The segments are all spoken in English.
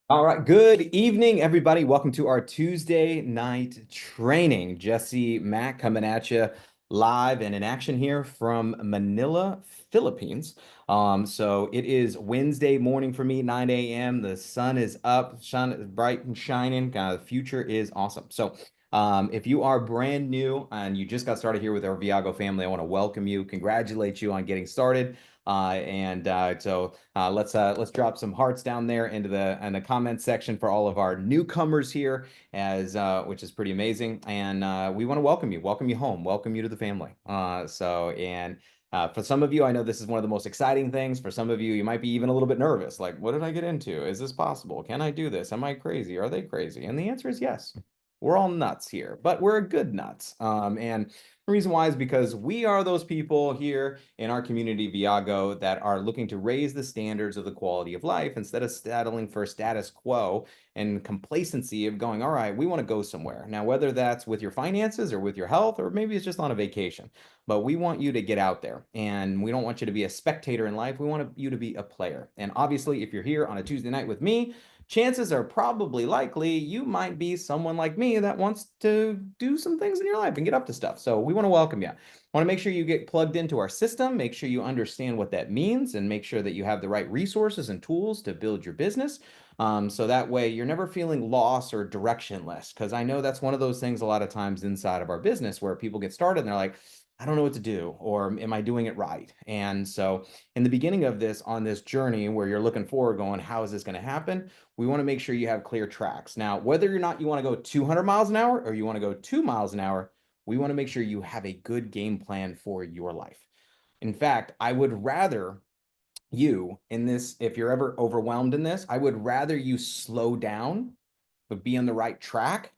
All right. Good evening, everybody. Welcome to our Tuesday night training. Jesse Mack coming at you live and in action here from Manila, Philippines. So it is Wednesday morning for me, 9 a.m. The sun is up, sun bright and shining. The future is awesome. If you are brand new and you just got started here with our Viago family, I want to welcome you, congratulate you on getting started. Let's drop some hearts down there into the comment section for all of our newcomers here, as which is pretty amazing. And we want to welcome you home, welcome you to the family. For some of you, I know this is one of the most exciting things. For some of you, you might be even a little bit nervous. Like, what did I get into? Is this possible? Can I do this? Am I crazy? Are they crazy? And the answer is yes. We're all nuts here, but we're good nuts. And the reason why is because we are those people here in our community, Viago, that are looking to raise the standards of the quality of life instead of settling for status quo and complacency of going, all right, we want to go somewhere. Now, whether that's with your finances or with your health, or maybe it's just on a vacation, but we want you to get out there and we don't want you to be a spectator in life. We want you to be a player. And obviously, if you're here on a Tuesday night with me, chances are probably likely you might be someone like me that wants to do some things in your life and get up to stuff. So we want to welcome you. Want to make sure you get plugged into our system, make sure you understand what that means, and make sure that you have the right resources and tools to build your business. So that way you're never feeling lost or directionless. Because I know that's one of those things a lot of times inside of our business where people get started and they're like, I don't know what to do, or am I doing it right? And so in the beginning of this, on this journey where you're looking forward, going, how is this going to happen? We want to make sure you have clear tracks. Now, whether or not you want to go 200 miles an hour or you want to go 2 miles an hour, we want to make sure you have a good game plan for your life. In fact, I would rather you in this, if you're ever overwhelmed in this, I would rather you slow down, but be on the right track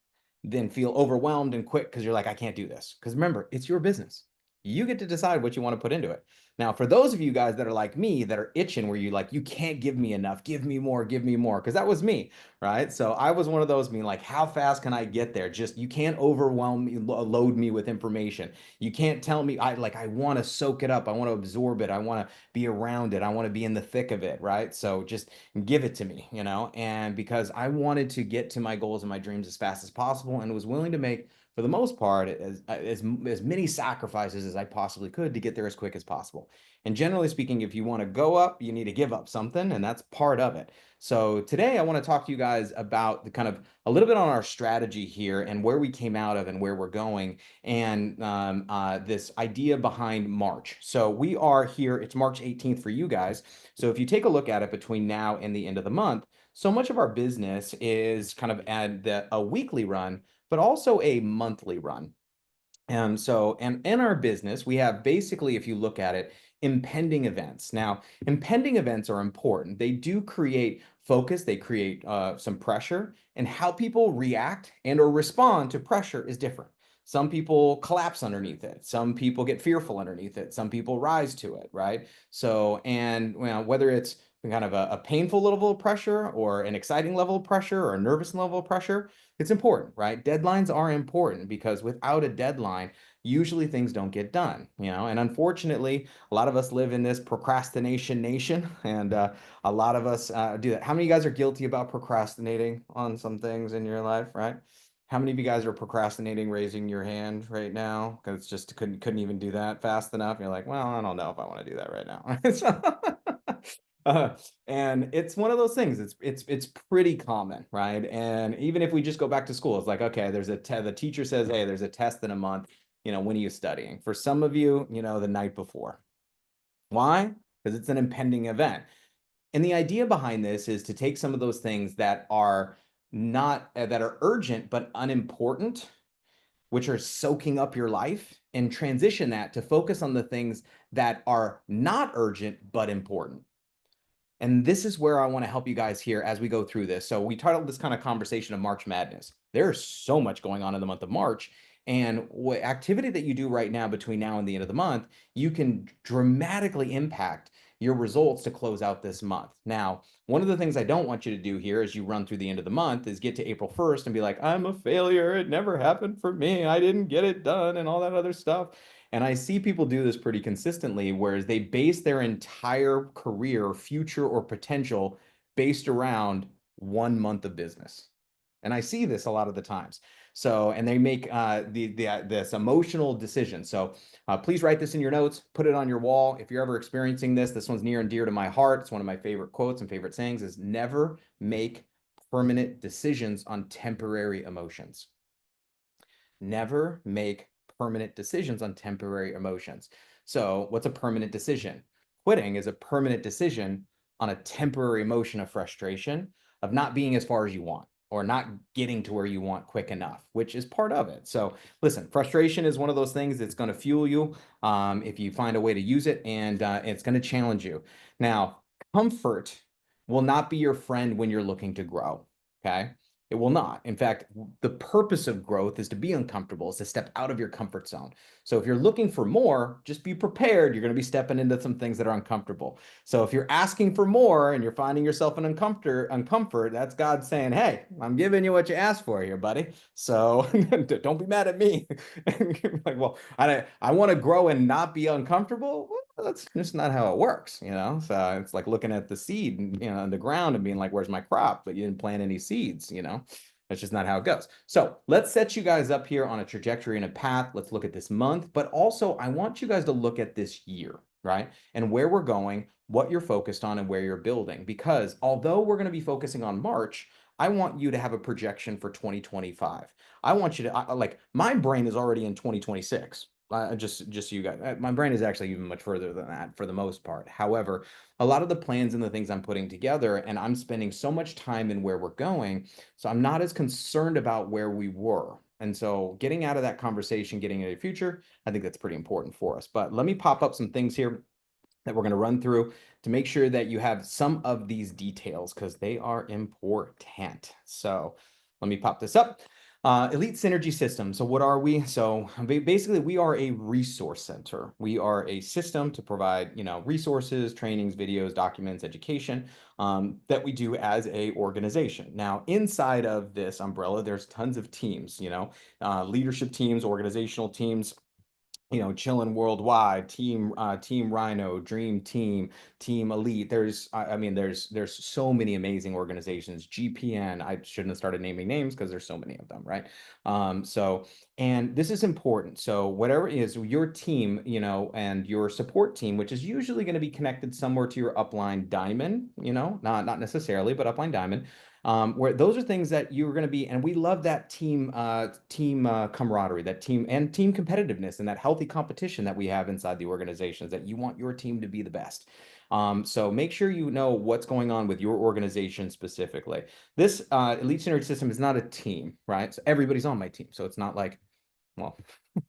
than feel overwhelmed and quit because you're like, I can't do this. Because remember, it's your business. You get to decide what you want to put into it. Now, for those of you guys that are like me, that are itching, where you like, you can't give me enough, give me more, because that was me, right? So I was one of those being like, how fast can I get there? Just, you can't overwhelm me, load me with information. You can't tell me, I want to soak it up. I want to absorb it. I want to be around it. I want to be in the thick of it, right? So just give it to me, and because I wanted to get to my goals and my dreams as fast as possible and was willing to make, for the most part, as many sacrifices as I possibly could to get there as quick as possible. And generally speaking, if you want to go up, you need to give up something, and that's part of it. So today I want to talk to you guys about the kind of a little bit on our strategy here and where we came out of and where we're going, and this idea behind March. So we are here, it's March 18th for you guys. So if you take a look at it between now and the end of the month, so much of our business is kind of at a weekly run, but also a monthly run. And in our business, we have basically, if you look at it, impending events. Now, impending events are important. They do create focus, they create some pressure, and how people react and or respond to pressure is different. Some people collapse underneath it. Some people get fearful underneath it. Some people rise to it, right? So, and whether it's kind of a painful level of pressure or an exciting level of pressure or a nervous level of pressure, it's important, right? Deadlines are important because without a deadline, usually things don't get done, and unfortunately, a lot of us live in this procrastination nation, and a lot of us do that. How many of you guys are guilty about procrastinating on some things in your life, right? How many of you guys are procrastinating raising your hand right now? Because just couldn't even do that fast enough. You're like, well, I don't know if I want to do that right now. Uh, and it's one of those things. It's pretty common, right? And even if we just go back to school, it's like, okay, the teacher says, hey, there's a test in a month. When are you studying? For some of you, the night before. Why? Because it's an impending event. And the idea behind this is to take some of those things that are not that are urgent but unimportant, which are soaking up your life, and transition that to focus on the things that are not urgent but important. And this is where I want to help you guys here as we go through this. So we titled this kind of conversation of March Madness. There's so much going on in the month of March. And what activity that you do right now between now and the end of the month, you can dramatically impact your results to close out this month. Now, one of the things I don't want you to do here as you run through the end of the month is get to April 1st and be like, I'm a failure. It never happened for me. I didn't get it done and all that other stuff. And I see people do this pretty consistently, whereas they base their entire career, future, or potential based around 1 month of business. And I see this a lot of the times. So, and they make this emotional decision. So please write this in your notes, put it on your wall. If you're ever experiencing this, this one's near and dear to my heart. It's one of my favorite quotes and favorite sayings is never make permanent decisions on temporary emotions. Never make permanent decisions on temporary emotions. So what's a permanent decision? Quitting is a permanent decision on a temporary emotion of frustration, of not being as far as you want, or not getting to where you want quick enough, which is part of it. So listen, frustration is one of those things that's going to fuel you if you find a way to use it, and it's going to challenge you. Now, comfort will not be your friend when you're looking to grow, okay? It will not. In fact, the purpose of growth is to be uncomfortable, is to step out of your comfort zone. So if you're looking for more, just be prepared. You're going to be stepping into some things that are uncomfortable. So if you're asking for more and you're finding yourself in uncomfort, that's God saying, hey, I'm giving you what you asked for here, buddy. So don't be mad at me. Like, well, I want to grow and not be uncomfortable. Well, that's just not how it works, you know? So it's like looking at the seed, you know, in the ground and being like, where's my crop? But you didn't plant any seeds, you know? That's just not how it goes. So let's set you guys up here on a trajectory and a path. Let's look at this month, but also I want you guys to look at this year, right? And where we're going, what you're focused on, and where you're building. Because although we're going to be focusing on March, I want you to have a projection for 2025. I want you to, like, my brain is already in 2026. Just so you guys, my brain is actually even much further than that for the most part. However, a lot of the plans and the things I'm putting together, and I'm spending so much time in where we're going, so I'm not as concerned about where we were. And so getting out of that conversation, getting into the future, I think that's pretty important for us. But let me pop up some things here that we're going to run through to make sure that you have some of these details because they are important. So let me pop this up. Elite Synergy System. So what are we? So basically we are a resource center. We are a system to provide, you know, resources, trainings, videos, documents, education that we do as a organization. Now, inside of this umbrella, there's tons of teams, you know, leadership teams, organizational teams, you know, Chillin' Worldwide, Team Rhino, Dream Team, Team Elite. I mean, there's so many amazing organizations. GPN. I shouldn't have started naming names because there's so many of them, right? And this is important. So whatever it is your team, you know, and your support team, which is usually going to be connected somewhere to your upline diamond, you know, not necessarily, but upline diamond. Where those are things that you're going to be, and we love that team camaraderie, that team competitiveness, and that healthy competition that we have inside the organizations. That you want your team to be the best. So make sure you know what's going on with your organization specifically. This Elite Synergy System is not a team, right? So everybody's on my team, so it's not like, well,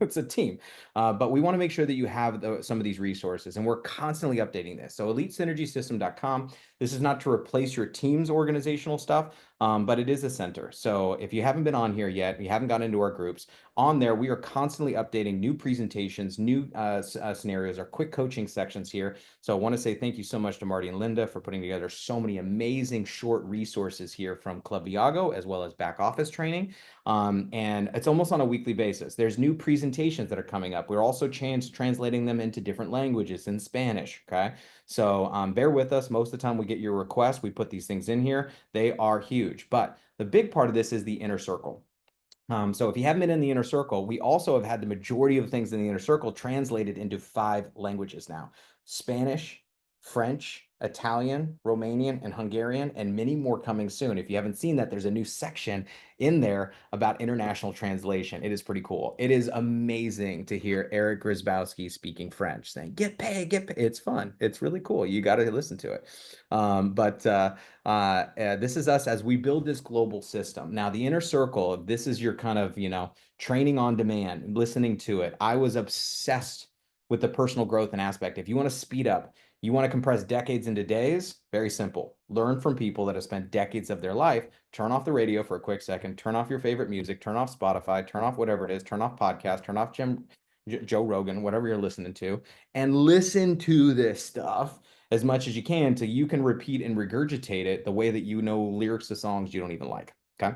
it's a team, but we want to make sure that you have some of these resources, and we're constantly updating this. So elitesynergysystem.com. This is not to replace your team's organizational stuff, but it is a center. So if you haven't been on here yet, you haven't gotten into our groups, on there, we are constantly updating new presentations, new scenarios, our quick coaching sections here. So I want to say thank you so much to Marty and Linda for putting together so many amazing short resources here from Club Viago, as well as back office training. And it's almost on a weekly basis. There's new presentations that are coming up. We're also translating them into different languages in Spanish, okay? So bear with us. Most of the time we get your requests. We put these things in here. They are huge. But the big part of this is the inner circle. So if you haven't been in the inner circle, we also have had the majority of things in the inner circle translated into 5 languages now: Spanish, French, Italian, Romanian, and Hungarian, and many more coming soon. If you haven't seen that, there's a new section in there about international translation. It is pretty cool. It is amazing to hear Eric Grzybowski speaking French, saying, get paid, get paid. It's fun. It's really cool. You got to listen to it. This is us as we build this global system. Now, the inner circle, this is your kind of, you know, training on demand, listening to it. I was obsessed with the personal growth and aspect. If you want to speed up, you want to compress decades into days, very simple. Learn from people that have spent decades of their life. Turn off the radio for a quick second, turn off your favorite music, turn off Spotify, turn off whatever it is, turn off podcast, turn off Joe Rogan, whatever you're listening to, and listen to this stuff as much as you can till you can repeat and regurgitate it the way that you know lyrics to songs you don't even like. Okay.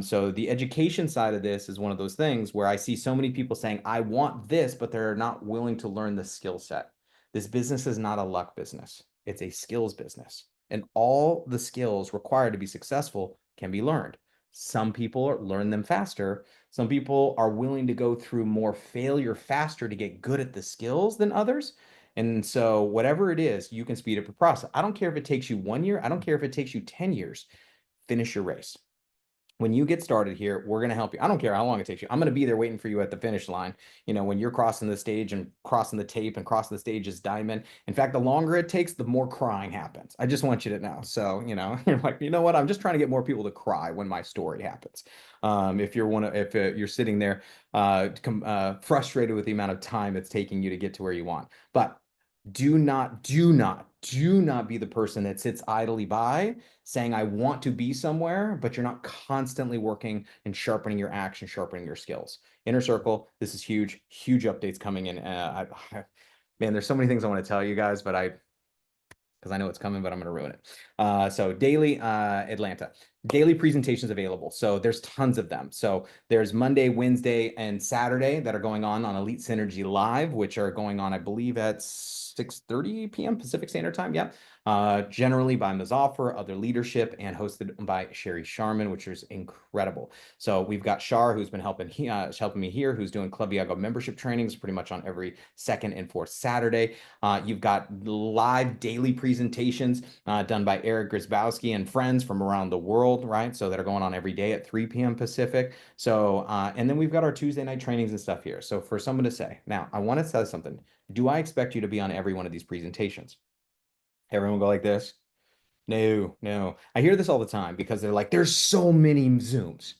So the education side of this is one of those things where I see so many people saying, I want this, but they're not willing to learn the skill set. This business is not a luck business. It's a skills business. and all the skills required to be successful can be learned. Some people learn them faster. Some people are willing to go through more failure faster to get good at the skills than others. And so, whatever it is, you can speed up the process. I don't care if it takes you 1 year, I don't care if it takes you 10 years. Finish your race. When you get started here, we're going to help you. I don't care how long it takes you. I'm going to be there waiting for you at the finish line. When you're crossing the stage and crossing the tape and crossing the stage is diamond. In fact, the longer it takes, the more crying happens. I just want you to know. So, you're like, you know what? I'm just trying to get more people to cry when my story happens. If you're sitting there frustrated with the amount of time it's taking you to get to where you want. But do not be the person that sits idly by saying, I want to be somewhere, but you're not constantly working and sharpening your action, sharpening your skills. Inner Circle, this is huge, huge updates coming in. Man, there's so many things I want to tell you guys, but because I know it's coming, but I'm going to ruin it. So daily Atlanta, daily presentations available. So there's tons of them. So there's Monday, Wednesday, and Saturday that are going on Elite Synergy Live, which are going on, I believe, at 6:30 p.m. Pacific Standard Time. Yeah. Generally by Muzaffar, other leadership, and hosted by Sherry Sharman, which is incredible. So we've got Shar, who's been helping me here, who's doing Club Viago membership trainings pretty much on every second and fourth Saturday. You've got live daily presentations done by Eric Grzybowski and friends from around the world, right? So that are going on every day at 3 p.m. Pacific. So, and then we've got our Tuesday night trainings and stuff here. So for someone to say, now I want to say something. Do I expect you to be on every one of these presentations? Everyone go like this? No, no. I hear this all the time because they're like, there's so many Zooms.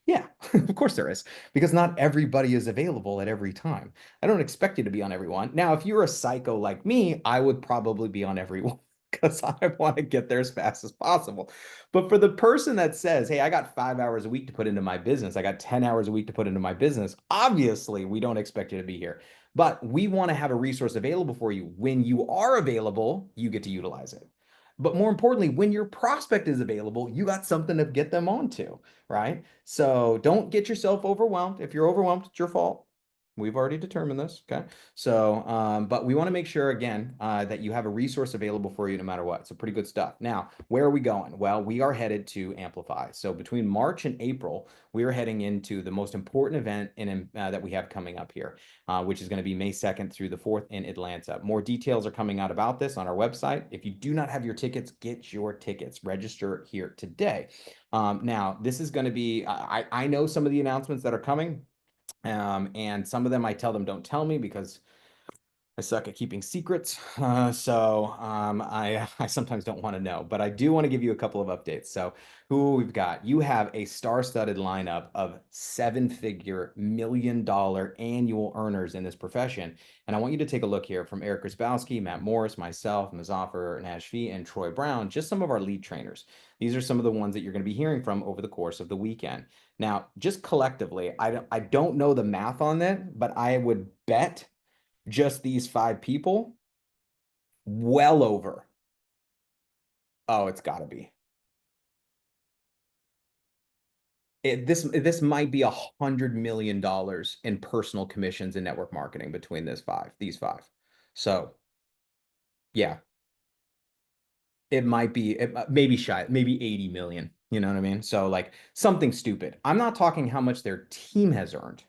Yeah, of course there is, because not everybody is available at every time. I don't expect you to be on every one. Now, if you're a psycho like me, I would probably be on every one because I want to get there as fast as possible. But for the person that says, hey, I got 5 hours a week to put into my business, I got 10 hours a week to put into my business, obviously we don't expect you to be here. But we want to have a resource available for you. When you are available, you get to utilize it. But more importantly, when your prospect is available, you got something to get them onto, right? So don't get yourself overwhelmed. If you're overwhelmed, it's your fault. We've already determined this, okay? So, but we want to make sure again that you have a resource available for you no matter what. So pretty good stuff. Now, where are we going? Well, we are headed to Amplify. So between March and April, we are heading into the most important event that we have coming up here, which is going to be May 2nd through the 4th in Atlanta. More details are coming out about this on our website. If you do not have your tickets, get your tickets. Register here today. Now, this is going to be, I know some of the announcements that are coming, and some of them I tell them don't tell me because I suck at keeping secrets. I sometimes don't want to know, but I do want to give you a couple of updates. So who we've got, you have a star-studded lineup of seven-figure million-dollar annual earners in this profession. And I want you to take a look here from Eric Grzybowski, Matt Morris, myself, Muzaffar Nashvi, and Troy Brown, just some of our lead trainers. These are some of the ones that you're going to be hearing from over the course of the weekend. Now, just collectively, I don't know the math on that, but I would bet just these five people, well over. Oh, it's got to be. This might be $100 million in personal commissions and network marketing between these five. So yeah, it might be maybe shy, maybe 80 million. You know what I mean? So like something stupid. I'm not talking how much their team has earned.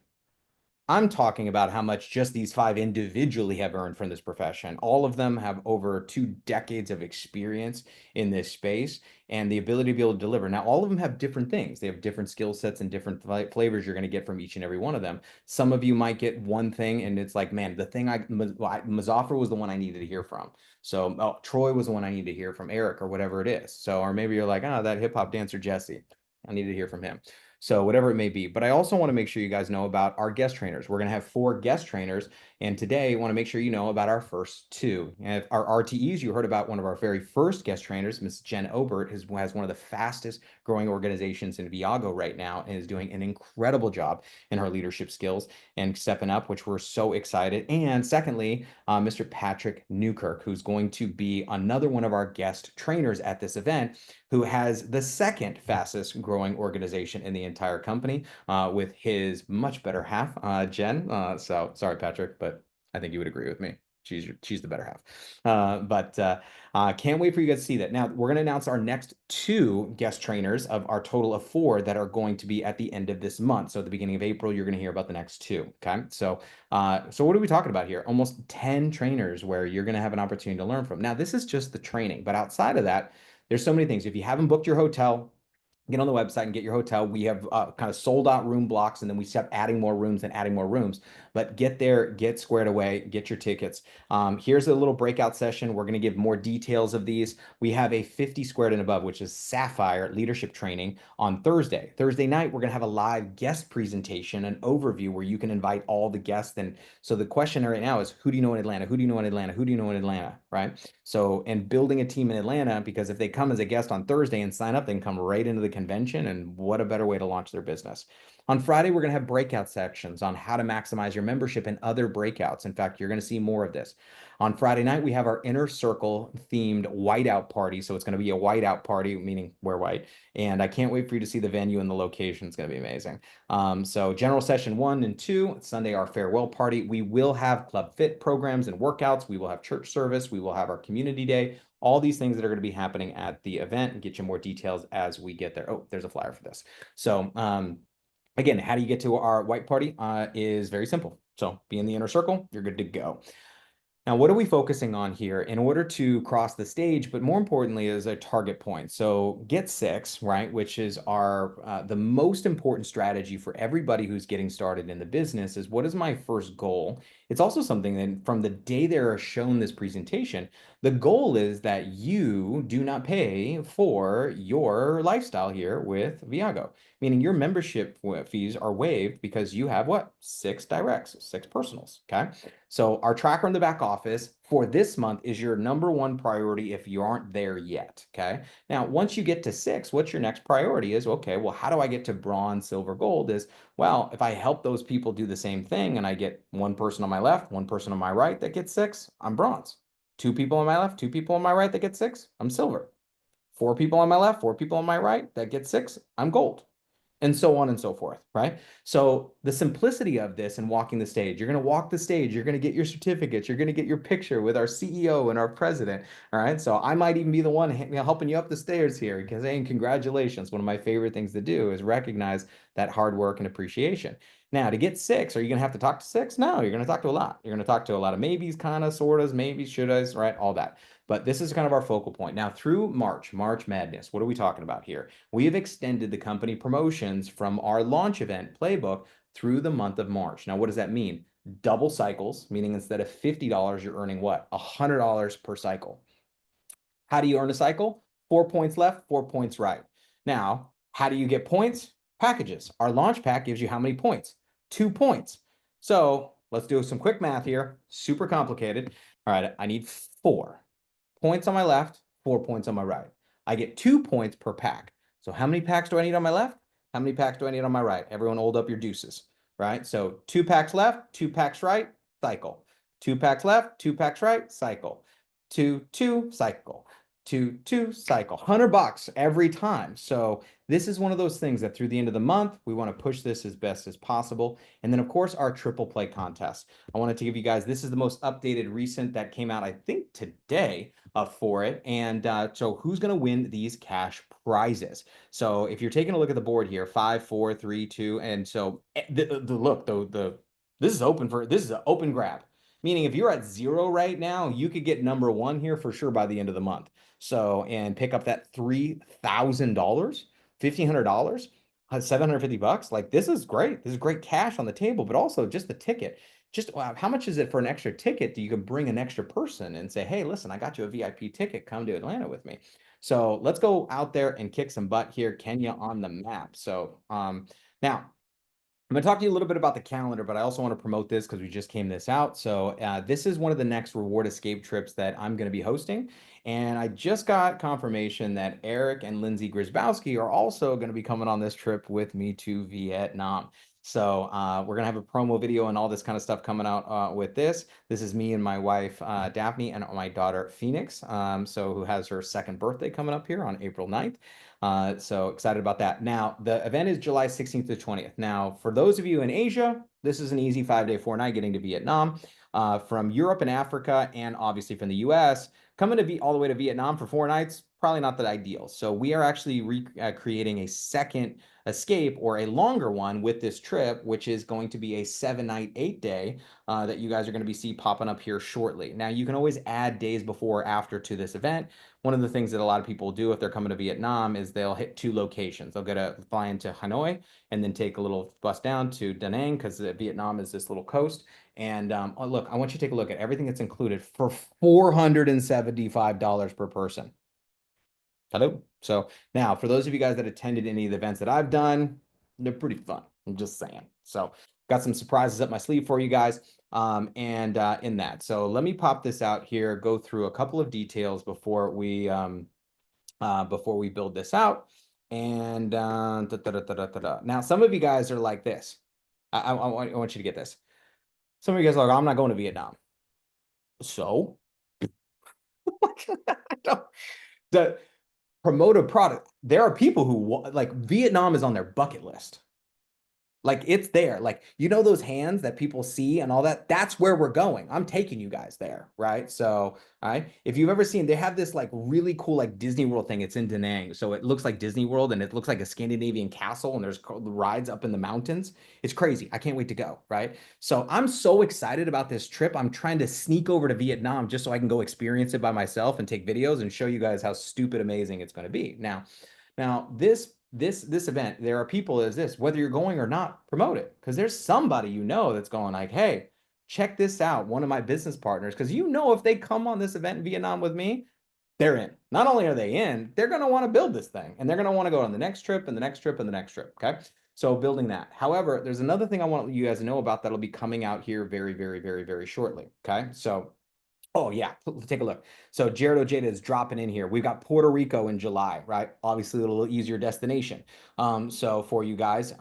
I'm talking about how much just these five individually have earned from this profession. All of them have over 2 decades of experience in this space and the ability to be able to deliver. Now, all of them have different things. They have different skill sets and different flavors you're going to get from each and every one of them. Some of you might get one thing and it's like, man, Muzaffar was the one I needed to hear from. So Troy was the one I needed to hear from, Eric, or whatever it is. So, or maybe you're like, oh, that hip hop dancer, Jesse. I needed to hear from him. So whatever it may be. But I also want to make sure you guys know about our guest trainers. We're going to have 4 guest trainers. And today I want to make sure you know about our first 2. And our RTEs, you heard about one of our very first guest trainers, Miss Jen Obert, has one of the fastest growing organizations in Viago right now and is doing an incredible job in her leadership skills and stepping up, which we're so excited. And secondly, Mr. Patrick Newkirk, who's going to be another one of our guest trainers at this event, who has the second fastest growing organization in the entire company with his much better half, Jen. So sorry, Patrick, but I think you would agree with me. she's the better half. Can't wait for you guys to see that. Now we're going to announce our next 2 guest trainers of our total of 4 that are going to be at the end of this month. So at the beginning of April, you're going to hear about the next 2. Okay. So what are we talking about here? Almost 10 trainers where you're going to have an opportunity to learn from. Now, this is just the training, but outside of that, there's so many things. If you haven't booked your hotel, get on the website and get your hotel. We have kind of sold out room blocks, and then we kept adding more rooms and adding more rooms. But get there, get squared away, get your tickets. Here's a little breakout session. We're going to give more details of these. We have a 50 squared and above, which is Sapphire leadership training on Thursday. Thursday night, we're going to have a live guest presentation, an overview where you can invite all the guests. And so the question right now is, who do you know in Atlanta? Who do you know in Atlanta? Who do you know in Atlanta? Right? So, and building a team in Atlanta, because if they come as a guest on Thursday and sign up, they can come right into the convention, and what a better way to launch their business. On Friday, we're going to have breakout sections on how to maximize your membership and other breakouts. In fact, you're going to see more of this. On Friday night, we have our inner circle themed whiteout party. So it's going to be a whiteout party, meaning wear white. And I can't wait for you to see the venue and the location. It's going to be amazing. So general session 1 and 2, Sunday, our farewell party. We will have Club Fit programs and workouts. We will have church service. We will have our community day. All these things that are going to be happening at the event, and get you more details as we get there. Oh, there's a flyer for this. So again, how do you get to our white party? Is very simple. So be in the inner circle, you're good to go. Now, what are we focusing on here in order to cross the stage, but more importantly is a target point. So get 6, right, which is our the most important strategy for everybody who's getting started in the business is, what is my first goal? It's also something that from the day they're shown this presentation, the goal is that you do not pay for your lifestyle here with Viago, meaning your membership fees are waived because you have what? 6 directs, 6 personals, okay? So our tracker in the back office for this month is your #1 priority if you aren't there yet, okay? Now, once you get to 6, what's your next priority is, okay, well, how do I get to bronze, silver, gold? Is, well, if I help those people do the same thing and I get 1 person on my left, 1 person on my right that gets 6, I'm bronze. 2 people on my left, 2 people on my right that get 6, I'm silver. 4 people on my left, 4 people on my right that get 6, I'm gold. And so on and so forth, right? So the simplicity of this and walking the stage, you're going to walk the stage, you're going to get your certificates, you're going to get your picture with our CEO and our president, all right? So I might even be the one helping you up the stairs here because, hey, congratulations. One of my favorite things to do is recognize that hard work and appreciation. Now, to get 6, are you going to have to talk to 6? No, you're going to talk to a lot. You're going to talk to a lot of maybes, kind of, sort of, maybes, should-Is, right? All that. But this is kind of our focal point. Now, through March Madness, what are we talking about here? We have extended the company promotions from our launch event playbook through the month of March. Now, what does that mean? Double cycles, meaning instead of $50, you're earning what? $100 per cycle. How do you earn a cycle? 4 points left, 4 points right. Now, how do you get points? Packages. Our launch pack gives you how many points? 2 points. So let's do some quick math here. Super complicated. All right, I need 4 points on my left, 4 points on my right. I get 2 points per pack. So how many packs do I need on my left? How many packs do I need on my right? Everyone hold up your deuces, right? So 2 packs left, 2 packs right, cycle. 2 packs left, 2 packs right, cycle. 2, 2, cycle. 2, 2, cycle. $100 every time. So this is one of those things that through the end of the month, we want to push this as best as possible. And then, of course, our triple play contest. I wanted to give you guys, this is the most updated recent that came out, I think, today for it. And so who's going to win these cash prizes? So if you're taking a look at the board here, 5, 4, 3, 2. And so this is open for, this is an open grab. Meaning if you're at 0 right now, you could get #1 here for sure by the end of the month. So, and pick up that $3,000, $1,500, $750. Like, this is great. This is great cash on the table, but also just the ticket. Just how much is it for an extra ticket that you can bring an extra person and say, hey, listen, I got you a VIP ticket. Come to Atlanta with me. So let's go out there and kick some butt here. Kenya on the map. So now, I'm going to talk to you a little bit about the calendar, but I also want to promote this because we just came this out. So this is one of the next Reward Escape trips that I'm going to be hosting. And I just got confirmation that Eric and Lindsay Grisbowski are also going to be coming on this trip with me to Vietnam. So we're going to have a promo video and all this kind of stuff coming out with this. This is me and my wife, Daphne, and my daughter, Phoenix, so who has her 2nd birthday coming up here on April 9th. So excited about that. Now, the event is July 16th to 20th. Now, for those of you in Asia, this is an easy 5-day, 4-night getting to Vietnam. from Europe and Africa, and obviously from the US. Coming to all the way to Vietnam for 4 nights, probably not the ideal. So we are actually creating a second escape, or a longer one, with this trip, which is going to be a 7-night, 8-day that you guys are going to see popping up here shortly. Now, you can always add days before or after to this event. One of the things that a lot of people do if they're coming to Vietnam is they'll hit 2 locations. They'll fly into Hanoi and then take a little bus down to Da Nang, because Vietnam is this little coast. And oh, look, I want you to take a look at everything that's included for $475 per person. Hello. So now, for those of you guys that attended any of the events that I've done, they're pretty fun. I'm just saying. So got some surprises up my sleeve for you guys. In that. So let me pop this out here, go through a couple of details before we build this out. And now, some of you guys are like this. I want you to get this. Some of you guys are like, I'm not going to Vietnam. So I don't, promote a product. There are people who like, Vietnam is on their bucket list. Like, it's there. Like, you know, those hands that people see and all that, that's where we're going. I'm taking you guys there, right? So, all right. If you've ever seen, they have this like really cool like Disney World thing. It's in Da Nang. So it looks like Disney World, and it looks like a Scandinavian castle, and there's rides up in the mountains. It's crazy. I can't wait to go, right? So I'm so excited about this trip. I'm trying to sneak over to Vietnam just so I can go experience it by myself and take videos and show you guys how stupid amazing it's going to be. Now this event, there are people as this, whether you're going or not, promote it, because there's somebody you know that's going like, hey, check this out, one of my business partners, because you know, if they come on this event in Vietnam with me, they're in. Not only are they in, they're going to want to build this thing, and they're going to want to go on the next trip and the next trip and the next trip. Okay. So building that. However, there's another thing I want you guys to know about that'll be coming out here very, very, very, very shortly. Okay. So, oh yeah, take a look. So Jared Ojeda is dropping in here. We've got Puerto Rico in July, right? Obviously a little easier destination. So for you guys,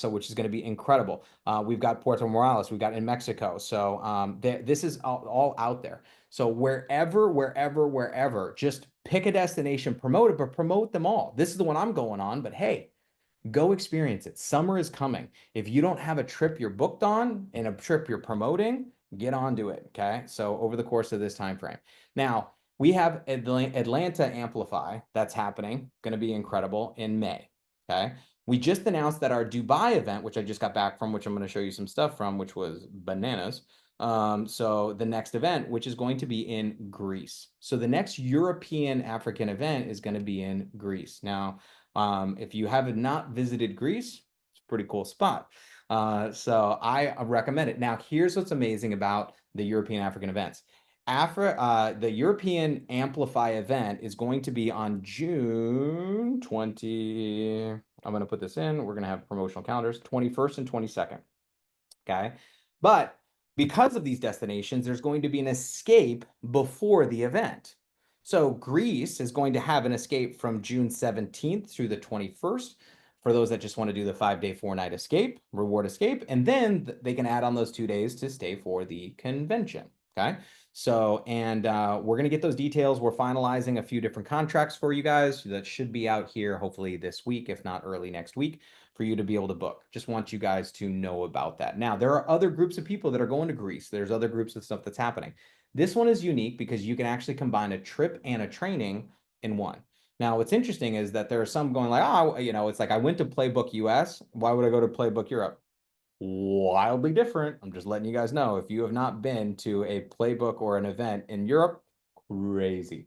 which is going to be incredible. We've got Puerto Morales, we've got in Mexico. So this is all out there. So wherever, just pick a destination, promote it, but promote them all. This is the one I'm going on, but hey, go experience it. Summer is coming. If you don't have a trip you're booked on and a trip you're promoting, get onto it. Okay. So over the course of this time frame. Now, we have Atlanta Amplify that's happening, going to be incredible, in May. Okay. We just announced that our Dubai event, which I just got back from, which I'm going to show you some stuff from, which was bananas. So the next event, which is going to be in Greece. So the next European African event is going to be in Greece. Now, if you have not visited Greece, it's a pretty cool spot. So I recommend it. Now, here's what's amazing about the European African events. The European Amplify event is going to be on June 20. I'm going to put this in. We're going to have promotional calendars, 21st and 22nd. Okay. But because of these destinations, there's going to be an escape before the event. So Greece is going to have an escape from June 17th through the 21st for those that just want to do the 5-day, 4-night escape, reward escape. And then they can add on those 2 days to stay for the convention. Okay. So, and we're going to get those details. We're finalizing a few different contracts for you guys that should be out here hopefully this week, if not early next week, for you to be able to book. Just want you guys to know about that. Now, there are other groups of people that are going to Greece. There's other groups of stuff that's happening. This one is unique because you can actually combine a trip and a training in one. Now, what's interesting is that there are some going like, oh, it's like, I went to Playbook US. Why would I go to Playbook Europe? Wildly different. I'm just letting you guys know, if you have not been to a Playbook or an event in Europe, crazy.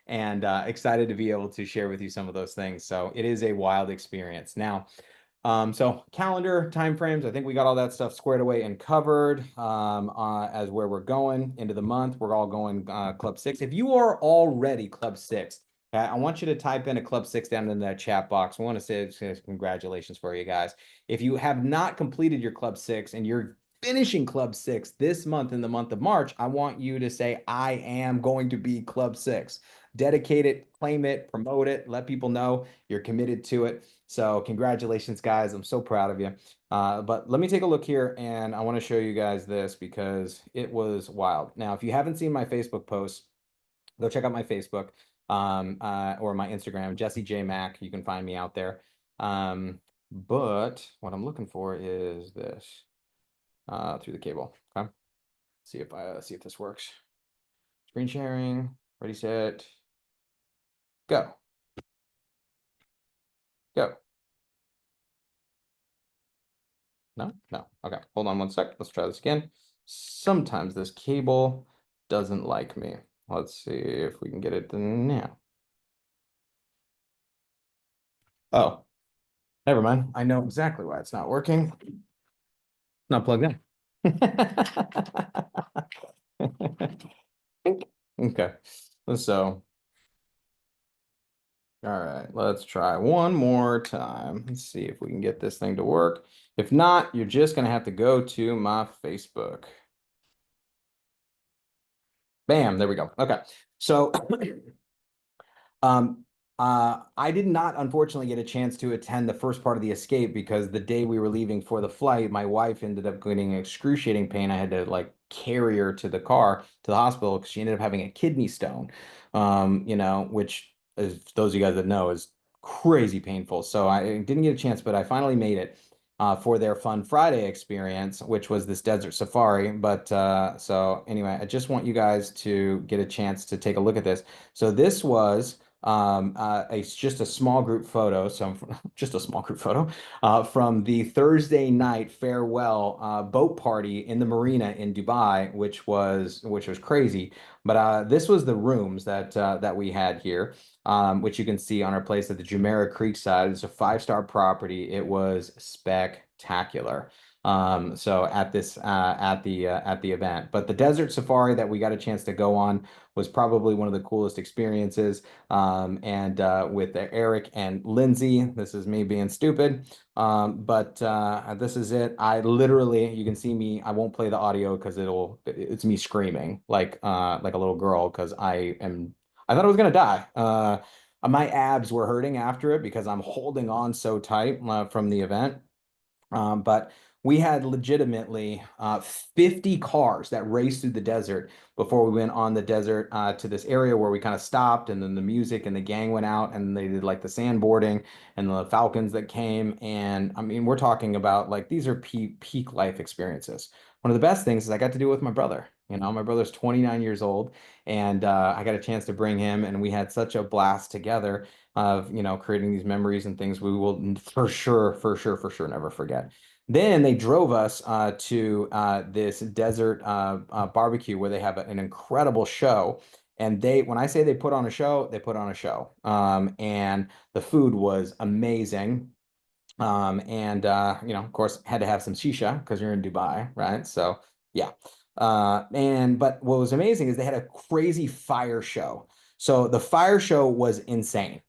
Excited to be able to share with you some of those things. So it is a wild experience. Now, so calendar timeframes, I think we got all that stuff squared away and covered as where we're going into the month. We're all going Club 6. If you are already Club 6, I want you to type in a Club 6 down in the chat box. I want to say congratulations for you guys. If you have not completed your Club 6 and you're finishing Club 6 this month, in the month of March, I want you to say, I am going to be Club 6. Dedicate it, claim it, promote it, let people know you're committed to it. So congratulations, guys. I'm so proud of you. But let me take a look here, and I want to show you guys this because it was wild. Now, if you haven't seen my Facebook posts, go check out my Facebook or my Instagram, Jesse J Mack. You can find me out there. But what I'm looking for is this through the cable. Okay. see if this works. Screen sharing, ready, set, go. Go. No, no. Okay, hold on one sec. Let's try this again. Sometimes this cable doesn't like me. Let's see if we can get it now. Oh, never mind. I know exactly why it's not working. Not plugged in. Okay, so all right, let's try one more time. Let's see if we can get this thing to work. If not, you're just gonna have to go to my Facebook. Bam, there we go. Okay, so Um, I did not, unfortunately, get a chance to attend the first part of the escape because the day we were leaving for the flight, my wife ended up getting excruciating pain. I had to like carry her to the car to the hospital because she ended up having a kidney stone. Which is those of you guys that know is crazy painful. So I didn't get a chance, but I finally made it for their Fun Friday experience, which was this desert safari. But so anyway, I just want you guys to get a chance to take a look at this. So this was it's just a small group photo. So just a small group photo from the Thursday night farewell boat party in the marina in Dubai, which was crazy. But this was the rooms that we had here, which you can see on our place at the Jumeirah Creek side. It's a 5-star property. It was spectacular. So at the event, but the desert safari that we got a chance to go on was probably one of the coolest experiences. And with Eric and Lindsay, this is me being stupid. But this is it. I literally, you can see me. I won't play the audio because it's me screaming like a little girl because I thought I was gonna die. My abs were hurting after it because I'm holding on so tight from the event. But we had legitimately 50 cars that raced through the desert before we went on the desert to this area where we kind of stopped, and then the music and the gang went out and they did like the sandboarding and the falcons that came. And I mean, we're talking about like these are peak life experiences. One of the best things is I got to do it with my brother. My brother's 29 years old, and I got a chance to bring him, and we had such a blast together of creating these memories and things we will for sure never forget. Then they drove us to this desert barbecue where they have an incredible show. And when I say they put on a show, they put on a show. And the food was amazing. And of course, had to have some shisha because you're in Dubai, right? So yeah. But what was amazing is they had a crazy fire show. So the fire show was insane.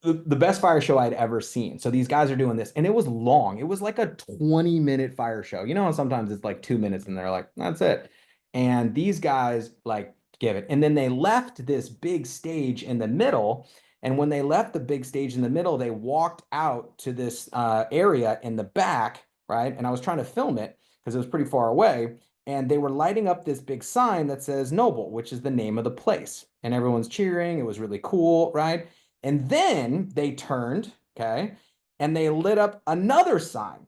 The best fire show I'd ever seen. So these guys are doing this, and it was long. It was like a 20-minute fire show. Sometimes it's like 2 minutes, and they're like, that's it. And these guys like give it. And then they left this big stage in the middle. And when they left the big stage in the middle, they walked out to this area in the back, right? And I was trying to film it because it was pretty far away. And they were lighting up this big sign that says Noble, which is the name of the place. And everyone's cheering. It was really cool, right? And then they turned, okay, and they lit up another sign.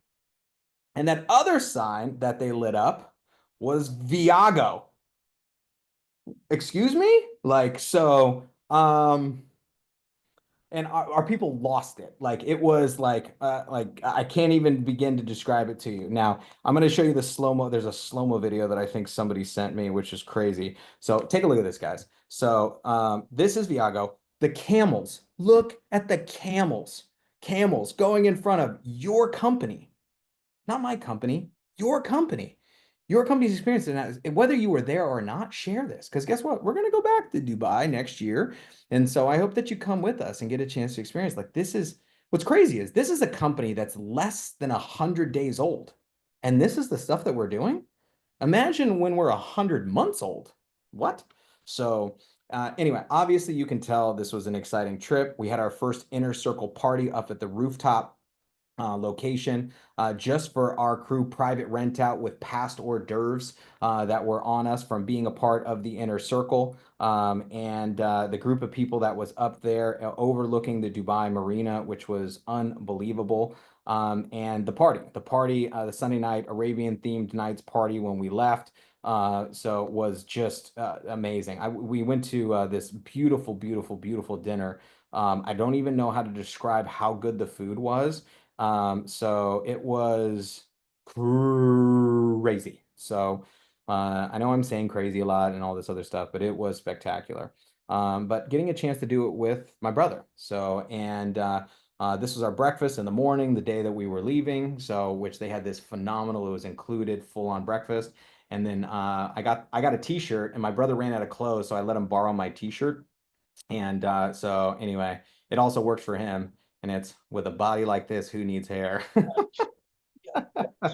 And that other sign that they lit up was Viago. Excuse me? And our people lost it. Like it was like I can't even begin to describe it to you. Now, I'm going to show you the slow-mo. There's a slow-mo video that I think somebody sent me, which is crazy. So take a look at this, guys. So this is Viago. The camels. Look at the camels. Camels going in front of your company, not my company, your company. Your company's experience, and whether you were there or not, share this. Because guess what? We're going to go back to Dubai next year. And so I hope that you come with us and get a chance to experience. Like, this is what's crazy is this is a company that's less than 100 days old. And this is the stuff that we're doing. Imagine when we're 100 months old. What? So, anyway, obviously, you can tell this was an exciting trip. We had our first inner circle party up at the rooftop location just for our crew private rent out with past hors d'oeuvres that were on us from being a part of the inner circle, and the group of people that was up there overlooking the Dubai Marina, which was unbelievable. And the Sunday night Arabian themed nights party when we left. So it was just amazing. We went to this beautiful, beautiful, beautiful dinner. I don't even know how to describe how good the food was. So it was crazy. So I know I'm saying crazy a lot and all this other stuff, but it was spectacular. But getting a chance to do it with my brother. So, and this was our breakfast in the morning, the day that we were leaving. So, which they had this phenomenal, it was included full on breakfast. And then I got a t-shirt and my brother ran out of clothes, so I let him borrow my t-shirt. And so anyway, it also works for him. And it's with a body like this, who needs hair?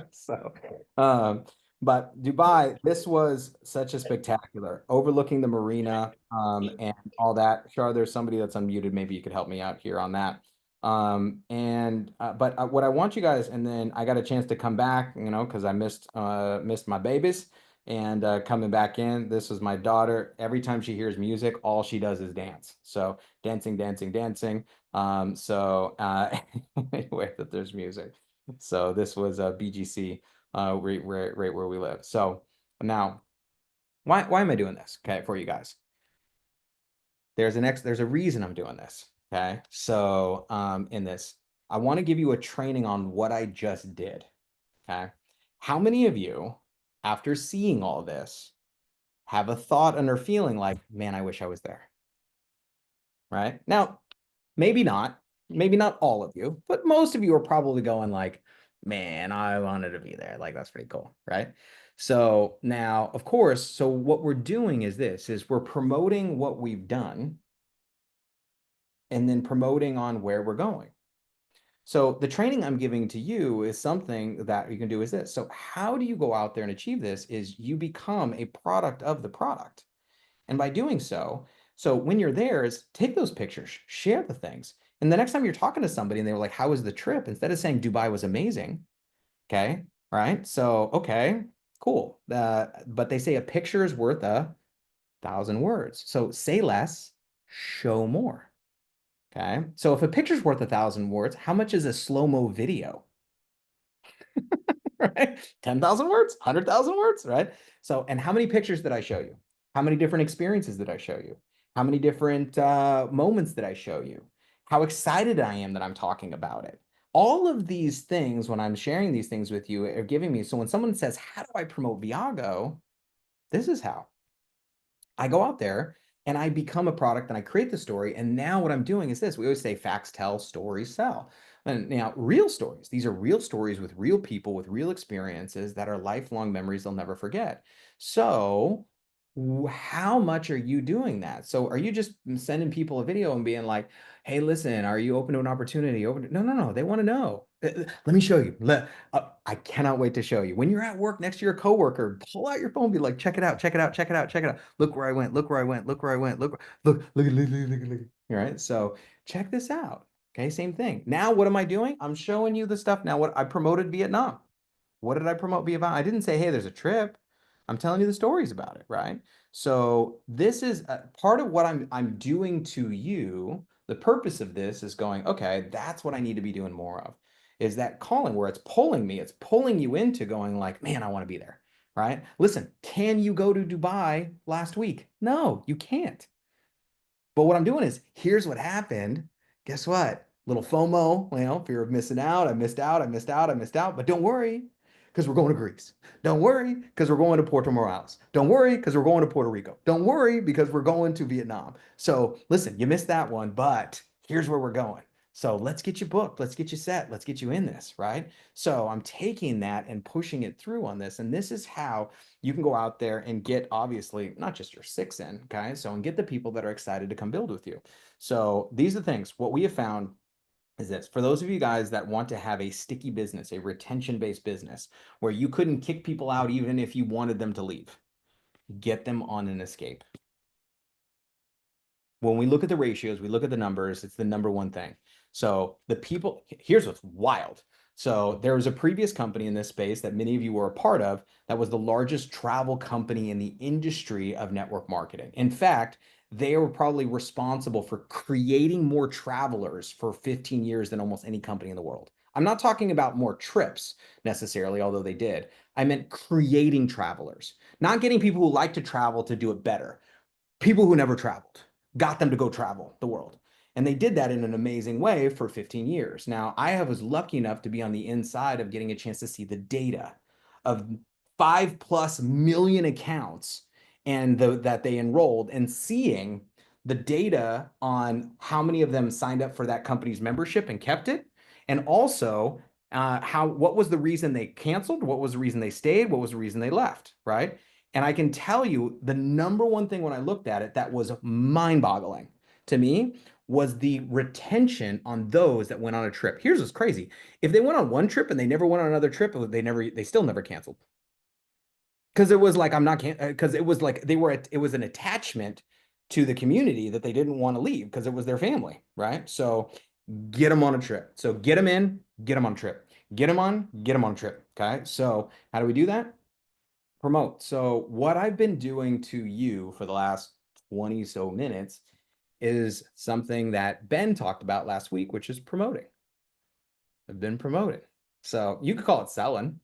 So, um, but Dubai, this was such a spectacular, overlooking the marina, and all that. Shar, there's somebody that's unmuted. Maybe you could help me out here on that. But what I want you guys, and then I got a chance to come back, because I missed my babies, and coming back in. This was my daughter. Every time she hears music, all she does is dance. So dancing, dancing, dancing. Anyway, that there's music. So this was BGC, right where we live. So now, why am I doing this? Okay, for you guys. There's a reason I'm doing this. Okay, so in this, I want to give you a training on what I just did. Okay, how many of you, after seeing all this, have a thought and are feeling like, man, I wish I was there? Right now, maybe not all of you, but most of you are probably going like, man, I wanted to be there. Like, that's pretty cool, right? So now, of course, so what we're doing is this, is we're promoting what we've done and then promoting on where we're going. So the training I'm giving to you is something that you can do is this. So how do you go out there and achieve this is you become a product of the product. And by doing so, so when you're there, is take those pictures, share the things. And the next time you're talking to somebody and they were like, how was the trip? Instead of saying Dubai was amazing, okay, right? So, okay, cool. But they say a picture is worth 1,000 words. So say less, show more. Okay. So if a picture's worth 1,000 words, how much is a slow-mo video? Right? 10,000 words, 100,000 words, right? So, and how many pictures did I show you? How many different experiences did I show you? How many different moments did I show you? How excited I am that I'm talking about it. All of these things, when I'm sharing these things with you, are giving me. So when someone says, how do I promote Viago? This is how. I go out there and I become a product and I create the story. And now what I'm doing is this. We always say facts tell, stories sell. And now real stories, these are real stories with real people with real experiences that are lifelong memories they'll never forget. So how much are you doing that? So are you just sending people a video and being like, hey, listen, are you open to an opportunity? Open to... No, no, no. They want to know. Let me show you. I cannot wait to show you. When you're at work next to your coworker, pull out your phone, be like, check it out, check it out, check it out, check it out. Look where I went, look where I went, look where I went, look. All right. So check this out. Okay, same thing. Now, what am I doing? I'm showing you the stuff. Now, what I promoted Vietnam. What did I promote Vietnam? I didn't say, hey, there's a trip. I'm telling you the stories about it, right? So this is part of what I'm doing to you. The purpose of this is going, okay, that's what I need to be doing more of. Is that calling where it's pulling me, it's pulling you into going like, man, I want to be there, right? Listen, can you go to Dubai last week? No, you can't. But what I'm doing is, here's what happened. Guess what? Little FOMO, fear of missing out. I missed out. I missed out. I missed out. But don't worry, because we're going to Greece. Don't worry, because we're going to Puerto Morales. Don't worry, because we're going to Puerto Rico. Don't worry, because we're going to Vietnam. So listen, you missed that one, but here's where we're going. So let's get you booked. Let's get you set. Let's get you in this, right? So I'm taking that and pushing it through on this. And this is how you can go out there and get obviously not just your six in, okay? So and get the people that are excited to come build with you. So these are the things. What we have found is this. For those of you guys that want to have a sticky business, a retention-based business, where you couldn't kick people out even if you wanted them to leave, get them on an escape. When we look at the ratios, we look at the numbers, it's the number one thing. So the people, here's what's wild. So there was a previous company in this space that many of you were a part of that was the largest travel company in the industry of network marketing. In fact, they were probably responsible for creating more travelers for 15 years than almost any company in the world. I'm not talking about more trips necessarily, although they did. I meant creating travelers, not getting people who like to travel to do it better. People who never traveled, got them to go travel the world. And they did that in an amazing way for 15 years. Now, was lucky enough to be on the inside of getting a chance to see the data of 5+ million accounts and that they enrolled, and seeing the data on how many of them signed up for that company's membership and kept it, and also what was the reason they canceled, what was the reason they stayed, what was the reason they left, right? And I can tell you the number one thing when I looked at it that was mind-boggling to me was the retention on those that went on a trip. Here's what's crazy. If they went on one trip and they never went on another trip, they still never canceled. Because it was like, I'm not, because it was like it was an attachment to the community that they didn't want to leave because it was their family, right? So get them on a trip. So get them in, get them on a trip. Get them on a trip. Okay. So how do we do that? Promote. So what I've been doing to you for the last 20 so minutes is something that Ben talked about last week, which is promoting. I've been promoting. So you could call it selling.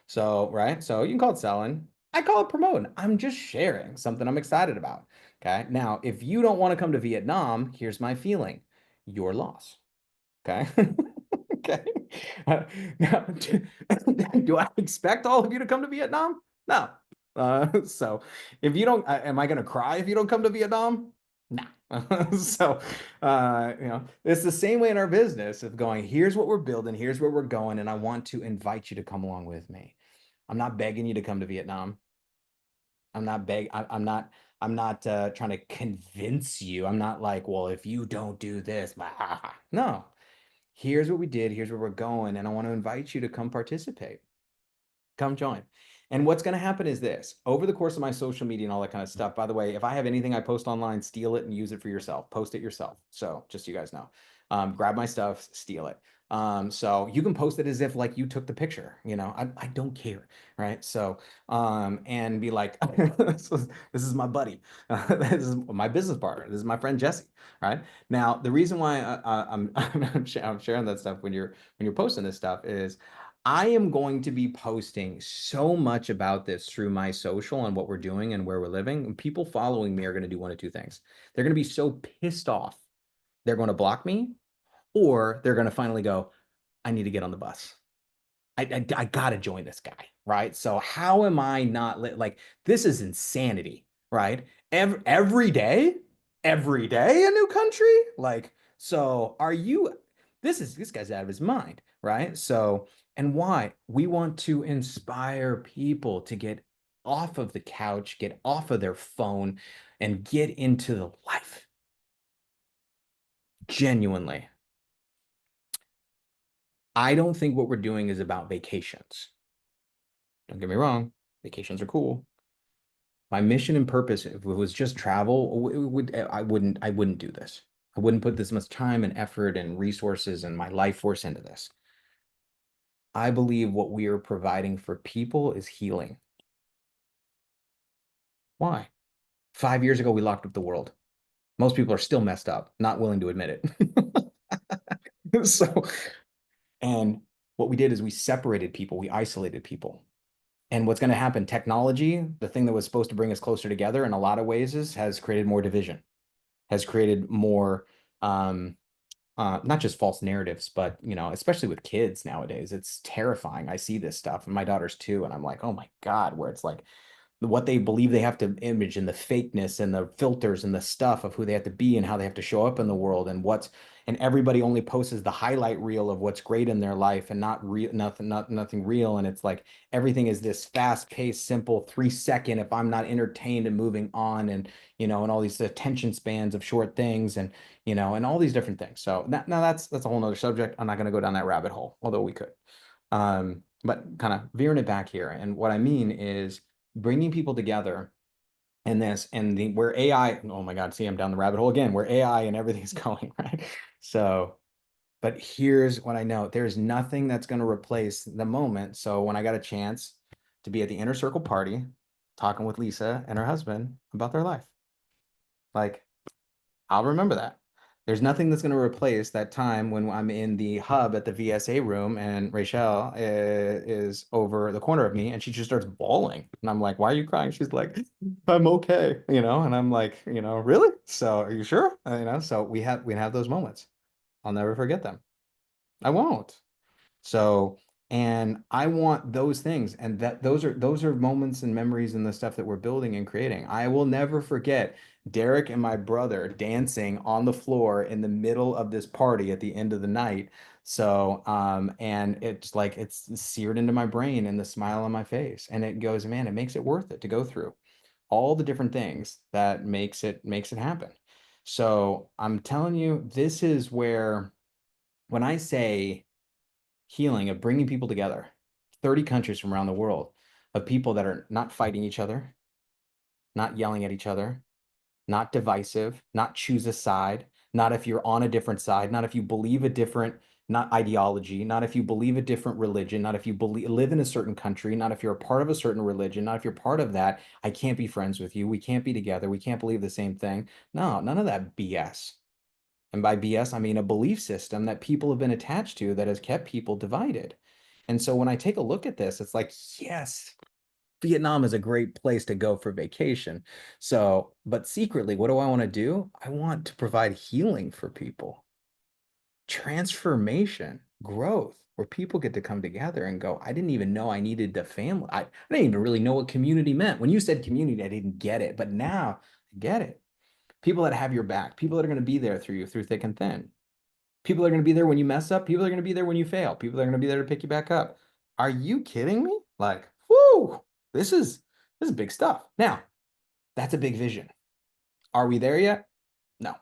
So, right. So you can call it selling. I call it promoting. I'm just sharing something I'm excited about. Okay. Now, if you don't want to come to Vietnam, here's my feeling. Your loss. Okay. Okay. Now, do I expect all of you to come to Vietnam? No. So if you don't, am I going to cry if you don't come to Vietnam? No. So, it's the same way in our business of going, here's what we're building, here's where we're going, and I want to invite you to come along with me. I'm not begging you to come to Vietnam. I'm not trying to convince you. I'm not like, well, if you don't do this, blah, blah, blah. No. Here's what we did, here's where we're going, and I want to invite you to come participate. Come join. And what's going to happen is this: over the course of my social media and all that kind of stuff, by the way, if I have anything I post online, steal it and use it for yourself. Post it yourself. So just so you guys know, grab my stuff, steal it. So you can post it as if like you took the picture, I don't care. Right. So, and be like, this is my buddy. This is my business partner. This is my friend, Jesse. Right. Now, the reason why I'm sharing that stuff when you're posting this stuff is I am going to be posting so much about this through my social and what we're doing and where we're living. And people following me are going to do one of two things. They're going to be so pissed off, they're going to block me, or they're going to finally go, I need to get on the bus. I got to join this guy, right? So how am I not like, this is insanity, right? Every day a new country? Like, so this guy's out of his mind, right? So, and why? We want to inspire people to get off of the couch, get off of their phone, and get into the life. Genuinely. I don't think what we're doing is about vacations. Don't get me wrong, vacations are cool. My mission and purpose, if it was just travel, I wouldn't do this. I wouldn't put this much time and effort and resources and my life force into this. I believe what we are providing for people is healing. Why? 5 years ago, we locked up the world. Most people are still messed up, not willing to admit it. So, and what we did is we separated people, we isolated people. And what's going to happen? Technology, the thing that was supposed to bring us closer together in a lot of ways, has created more division, has created more, not just false narratives, but especially with kids nowadays, it's terrifying. I see this stuff, and my daughters too, and I'm like, oh my God, where it's like what they believe they have to image, and the fakeness and the filters and the stuff of who they have to be and how they have to show up in the world, and everybody only posts the highlight reel of what's great in their life and not real, nothing real. And it's like everything is this fast paced, simple 3 second. If I'm not entertained and moving on, and and all these attention spans of short things, and and all these different things. So now that's a whole nother subject. I'm not going to go down that rabbit hole, although we could. But kind of veering it back here. And what I mean is bringing people together in this, and where AI, oh my God, see, I'm down the rabbit hole again, where AI and everything's going, right? So, but here's what I know. There's nothing that's going to replace the moment. So when I got a chance to be at the Inner Circle party, talking with Lisa and her husband about their life, like, I'll remember that. There's nothing that's going to replace that time when I'm in the hub at the VSA room and Rachel is over the corner of me and she just starts bawling. And I'm like, why are you crying? She's like, I'm okay, And I'm like, really? So are you sure? So we have those moments. I'll never forget them. I won't. So, and I want those things, and those are moments and memories and the stuff that we're building and creating. I will never forget Derek and my brother dancing on the floor in the middle of this party at the end of the night. So, and it's like it's seared into my brain and the smile on my face, and it goes, man, it makes it worth it to go through all the different things that makes it happen. So, I'm telling you, this is where when I say healing of bringing people together, 30 countries from around the world of people that are not fighting each other, not yelling at each other, not divisive, not choose a side, not if you're on a different side, not if you believe a different not ideology, not if you believe a different religion, not if you live in a certain country, not if you're a part of a certain religion, not if you're part of that, I can't be friends with you. We can't be together. We can't believe the same thing. No, none of that BS. And by BS, I mean a belief system that people have been attached to that has kept people divided. And so when I take a look at this, it's like, yes, Vietnam is a great place to go for vacation. So, but secretly, what do I want to do? I want to provide healing for people, transformation, growth, where people get to come together and go, I didn't even know I needed the family. I didn't even really know what community meant. When you said community, I didn't get it, but now I get it. People that have your back, people that are going to be there through you through thick and thin. People are going to be there when you mess up. People are going to be there when you fail. People are going to be there to pick you back up. Are you kidding me? Like, whoo, this is big stuff. Now, that's a big vision. Are we there yet? No,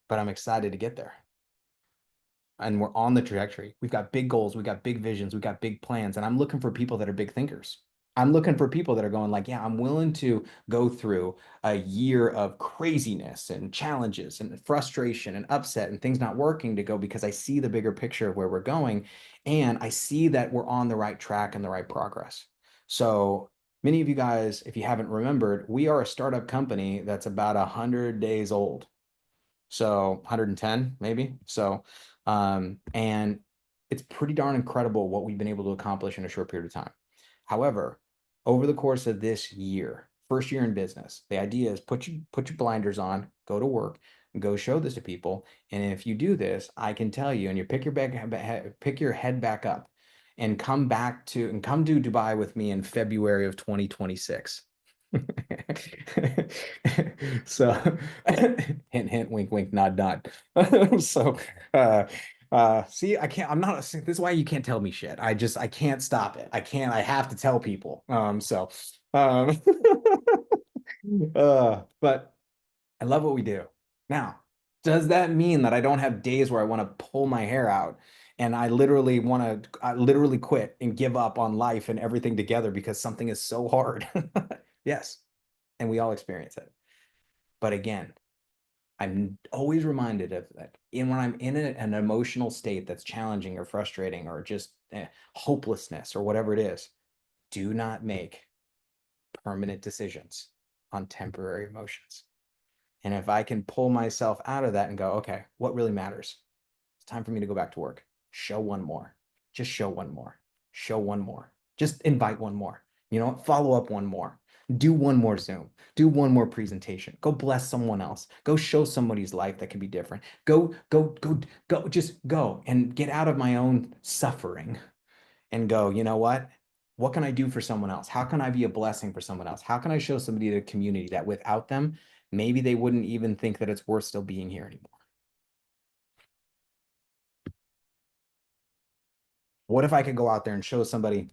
but I'm excited to get there. And we're on the trajectory. We've got big goals, we've got big visions, we've got big plans, and I'm looking for people that are big thinkers. I'm looking for people that are going like, yeah, I'm willing to go through a year of craziness and challenges and frustration and upset and things not working to go because I see the bigger picture of where we're going and I see that we're on the right track and the right progress. So many of you guys, if you haven't remembered, we are a startup company that's about 100 days old. So 110 maybe. So, and it's pretty darn incredible what we've been able to accomplish in a short period of time. However, over the course of this year, first year in business, the idea is put your blinders on, go to work, and go show this to people. And if you do this, I can tell you, and you pick your head back up and come to Dubai with me in February of 2026. So hint, hint, wink, wink, nod, nod. So see, I'm not this is why you can't tell me shit. I can't stop it. I have to tell people. Um but I love what we do. Now, does that mean that I don't have days where I want to pull my hair out and I literally quit and give up on life and everything together because something is so hard? Yes, and we all experience it. But again, I'm always reminded of that when I'm in an emotional state that's challenging or frustrating or just hopelessness or whatever it is, do not make permanent decisions on temporary emotions. And if I can pull myself out of that and go, okay, what really matters? It's time for me to go back to work. Show one more. Just show one more. Show one more. Just invite one more. Follow up one more. Do one more Zoom. Do one more presentation. Go bless someone else. Go show somebody's life that can be different. Go, go, go, go. Just go and get out of my own suffering and go, you know what? What can I do for someone else? How can I be a blessing for someone else? How can I show somebody the community that without them, maybe they wouldn't even think that it's worth still being here anymore? What if I could go out there and show somebody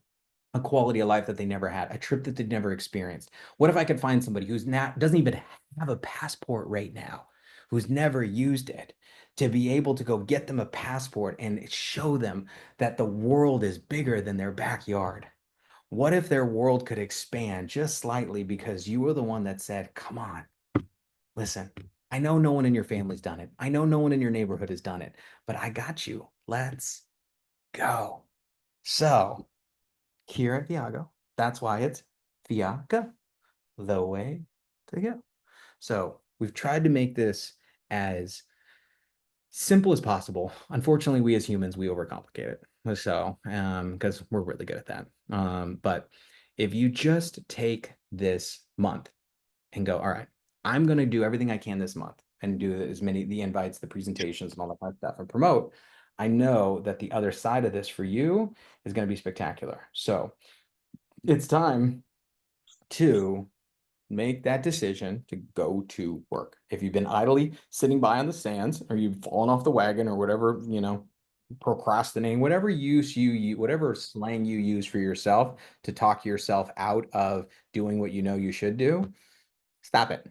a quality of life that they never had, a trip that they'd never experienced? What if I could find somebody who's not doesn't even have a passport right now, who's never used it, to be able to go get them a passport and show them that the world is bigger than their backyard? What if their world could expand just slightly because you were the one that said, come on, listen, I know no one in your family's done it. I know no one in your neighborhood has done it, but I got you. Let's go. So here at Viago, that's why it's Viago, the way to go. So we've tried to make this as simple as possible. Unfortunately, we as humans, we overcomplicate it. So, because we're really good at that. But if you just take this month and go, all right, I'm going to do everything I can this month and do as many the invites, the presentations, and all that kind of stuff and promote. I know that the other side of this for you is going to be spectacular. So it's time to make that decision to go to work. If you've been idly sitting by on the sands or you've fallen off the wagon or whatever, procrastinating, whatever whatever slang you use for yourself to talk yourself out of doing what you know you should do, stop it.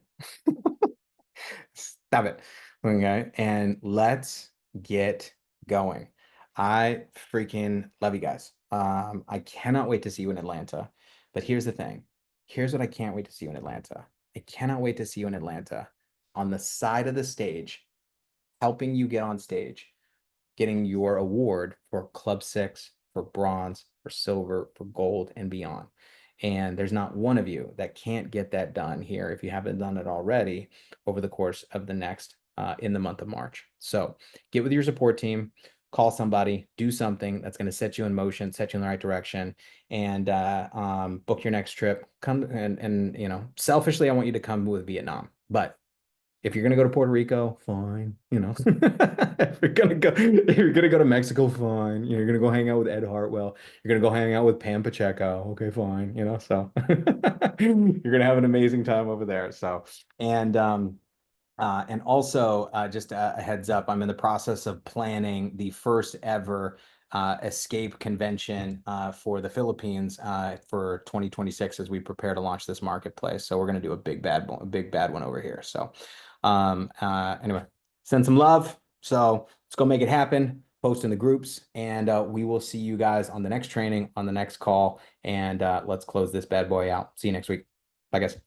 Stop it. Okay. And let's get going. I freaking love you guys. I cannot wait to see you in Atlanta. But here's the thing. Here's what I can't wait to see you in Atlanta. I cannot wait to see you in Atlanta on the side of the stage, helping you get on stage, getting your award for Club 6, for bronze, for silver, for gold, and beyond. And there's not one of you that can't get that done here if you haven't done it already over the course of the next in the month of March. So get with your support team, call somebody, do something that's going to set you in motion, set you in the right direction, and book your next trip. Come and selfishly, I want you to come with Vietnam, but if you're gonna go to Puerto Rico, fine. If you're gonna go to Mexico, fine. You're gonna go hang out with Ed Hartwell. You're gonna go hang out with Pam Pacheco. Okay, fine. So you're gonna have an amazing time over there. So, and also, just a heads up, I'm in the process of planning the first ever escape convention for the Philippines for 2026 as we prepare to launch this marketplace. So we're going to do a big bad one over here. So anyway, send some love. So let's go make it happen. Post in the groups, and we will see you guys on the next training, on the next call, and let's close this bad boy out. See you next week. Bye, guys.